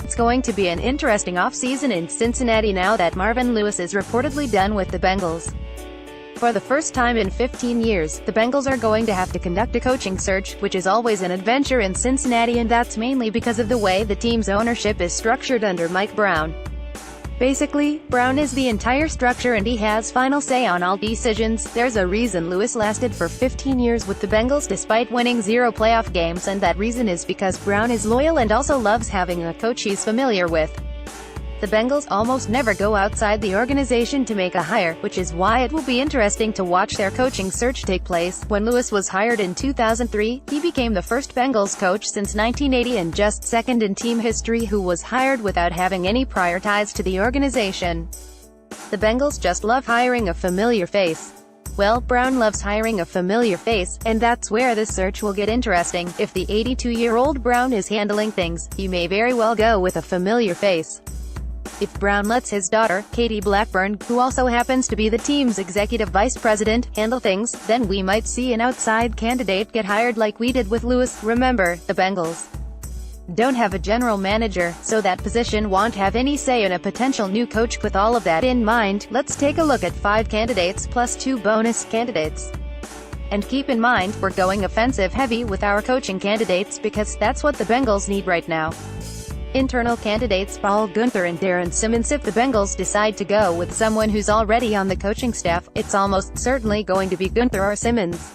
It's going to be an interesting offseason in Cincinnati now that Marvin Lewis is reportedly done with the Bengals. For the first time in 15 years, the Bengals are going to have to conduct a coaching search, which is always an adventure in Cincinnati, and that's mainly because of the way the team's ownership is structured under Mike Brown. Basically, Brown is the entire structure and he has final say on all decisions. There's a reason Lewis lasted for 15 years with the Bengals despite winning 0 playoff games, and that reason is because Brown is loyal and also loves having a coach he's familiar with. The Bengals almost never go outside the organization to make a hire, which is why it will be interesting to watch their coaching search take place. When Lewis was hired in 2003, he became the first Bengals coach since 1980 and just second in team history who was hired without having any prior ties to the organization. The Bengals just love hiring a familiar face. Well, Brown loves hiring a familiar face, and that's where this search will get interesting. If the 82-year-old Brown is handling things, he may very well go with a familiar face. If Brown lets his daughter, Katie Blackburn, who also happens to be the team's executive vice president, handle things, then we might see an outside candidate get hired like we did with Lewis. Remember, the Bengals don't have a general manager, so that position won't have any say in a potential new coach. With all of that in mind, let's take a look at 5 candidates plus 2 bonus candidates. And keep in mind, we're going offensive heavy with our coaching candidates because that's what the Bengals need right now. Internal candidates: Paul Guenther and Darren Simmons. If the Bengals decide to go with someone who's already on the coaching staff, it's almost certainly going to be Guenther or Simmons.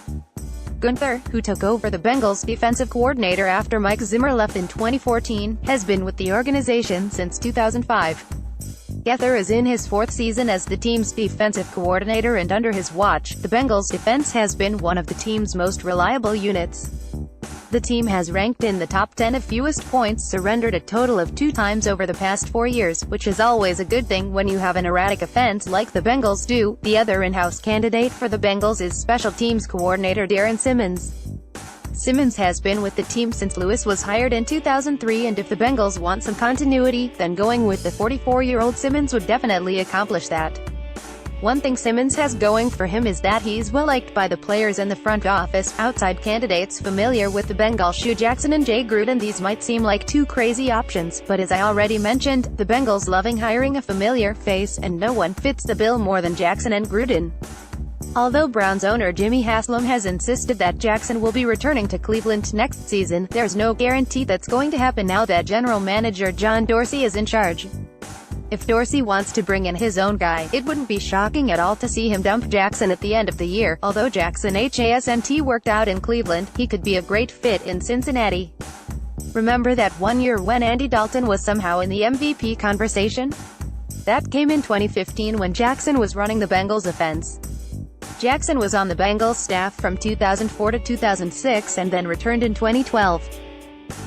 Guenther, who took over the Bengals defensive coordinator after Mike Zimmer left in 2014, has been with the organization since 2005. Guenther is in his 4th season as the team's defensive coordinator, and under his watch, the Bengals' defense has been one of the team's most reliable units. The team has ranked in the top 10 of fewest points surrendered a total of 2 times over the past 4 years, which is always a good thing when you have an erratic offense like the Bengals do. The other in-house candidate for the Bengals is special teams coordinator Darren Simmons. Simmons has been with the team since Lewis was hired in 2003, and if the Bengals want some continuity, then going with the 44-year-old Simmons would definitely accomplish that. One thing Simmons has going for him is that he's well-liked by the players and the front office. Outside candidates familiar with the Bengals: Hugh Jackson and Jay Gruden. These might seem like 2 crazy options, but as I already mentioned, the Bengals loving hiring a familiar face, and no one fits the bill more than Jackson and Gruden. Although Browns owner Jimmy Haslam has insisted that Jackson will be returning to Cleveland next season, there's no guarantee that's going to happen now that general manager John Dorsey is in charge. If Dorsey wants to bring in his own guy, it wouldn't be shocking at all to see him dump Jackson at the end of the year. Although Jackson hasn't worked out in Cleveland, he could be a great fit in Cincinnati. Remember that one year when Andy Dalton was somehow in the MVP conversation? That came in 2015 when Jackson was running the Bengals offense. Jackson was on the Bengals staff from 2004 to 2006 and then returned in 2012.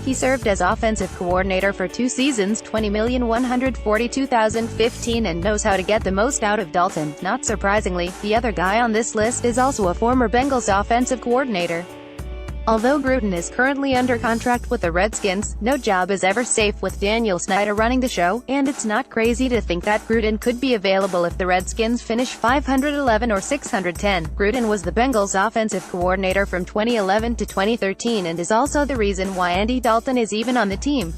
He served as offensive coordinator for 2 seasons, $20,142,015, and knows how to get the most out of Dalton. Not surprisingly, the other guy on this list is also a former Bengals offensive coordinator. Although Gruden is currently under contract with the Redskins, no job is ever safe with Daniel Snyder running the show, and it's not crazy to think that Gruden could be available if the Redskins finish 511 or 610. Gruden was the Bengals offensive coordinator from 2011 to 2013 and is also the reason why Andy Dalton is even on the team.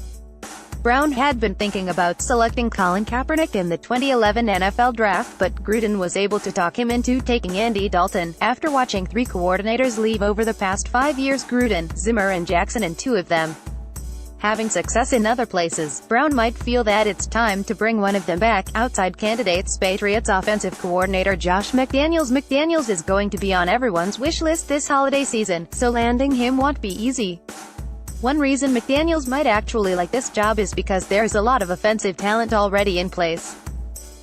Brown had been thinking about selecting Colin Kaepernick in the 2011 NFL Draft, but Gruden was able to talk him into taking Andy Dalton. After watching 3 coordinators leave over the past 5 years, Gruden, Zimmer and Jackson, and 2 of them having success in other places, Brown might feel that it's time to bring one of them back. Outside candidates: Patriots offensive coordinator Josh McDaniels. McDaniels is going to be on everyone's wish list this holiday season, so landing him won't be easy. One reason McDaniels might actually like this job is because there's a lot of offensive talent already in place.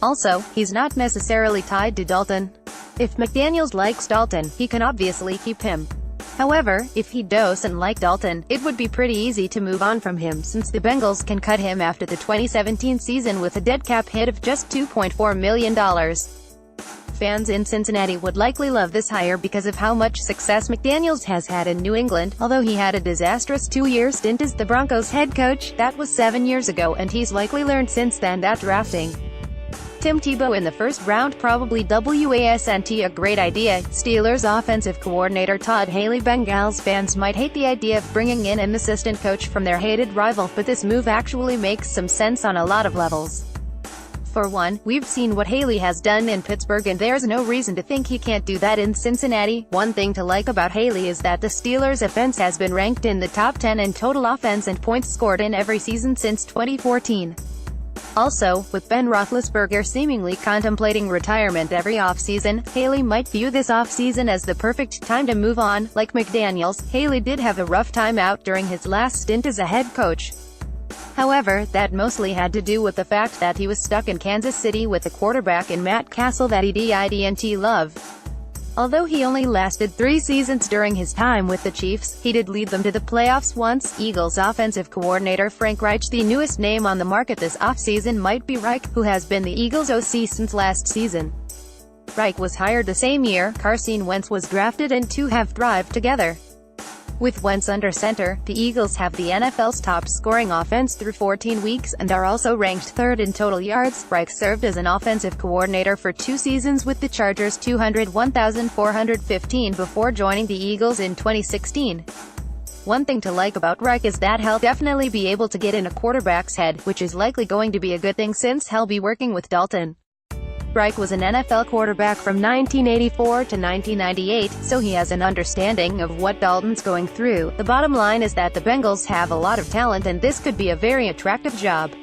Also, he's not necessarily tied to Dalton. If McDaniels likes Dalton, he can obviously keep him. However, if he doesn't like Dalton, it would be pretty easy to move on from him since the Bengals can cut him after the 2017 season with a dead cap hit of just $2.4 million. Fans in Cincinnati would likely love this hire because of how much success McDaniels has had in New England. Although he had a disastrous 2-year stint as the Broncos head coach, that was 7 years ago, and he's likely learned since then that drafting Tim Tebow in the first round probably wasn't a great idea. Steelers offensive coordinator Todd Haley. Bengals fans might hate the idea of bringing in an assistant coach from their hated rival, but this move actually makes some sense on a lot of levels. For one, we've seen what Haley has done in Pittsburgh and there's no reason to think he can't do that in Cincinnati. One thing to like about Haley is that the Steelers' offense has been ranked in the top 10 in total offense and points scored in every season since 2014. Also, with Ben Roethlisberger seemingly contemplating retirement every offseason, Haley might view this offseason as the perfect time to move on. Like McDaniels, Haley did have a rough time out during his last stint as a head coach. However, that mostly had to do with the fact that he was stuck in Kansas City with a quarterback in Matt Castle that he didn't love. Although he only lasted 3 seasons during his time with the Chiefs, he did lead them to the playoffs once. Eagles offensive coordinator Frank Reich. The newest name on the market this offseason might be Reich, who has been the Eagles' OC since last season. Reich was hired the same year Carson Wentz was drafted, and two have thrived together. With Wentz under center, the Eagles have the NFL's top-scoring offense through 14 weeks, and are also ranked 3rd in total yards. Reich served as an offensive coordinator for 2 seasons with the Chargers, 201,415 before joining the Eagles in 2016. One thing to like about Reich is that he'll definitely be able to get in a quarterback's head, which is likely going to be a good thing since he'll be working with Dalton. Reich was an NFL quarterback from 1984 to 1998, so he has an understanding of what Dalton's going through. The bottom line is that the Bengals have a lot of talent and this could be a very attractive job.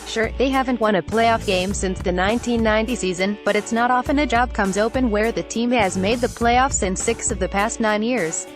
Sure, they haven't won a playoff game since the 1990 season, but it's not often a job comes open where the team has made the playoffs in 6 of the past 9 years.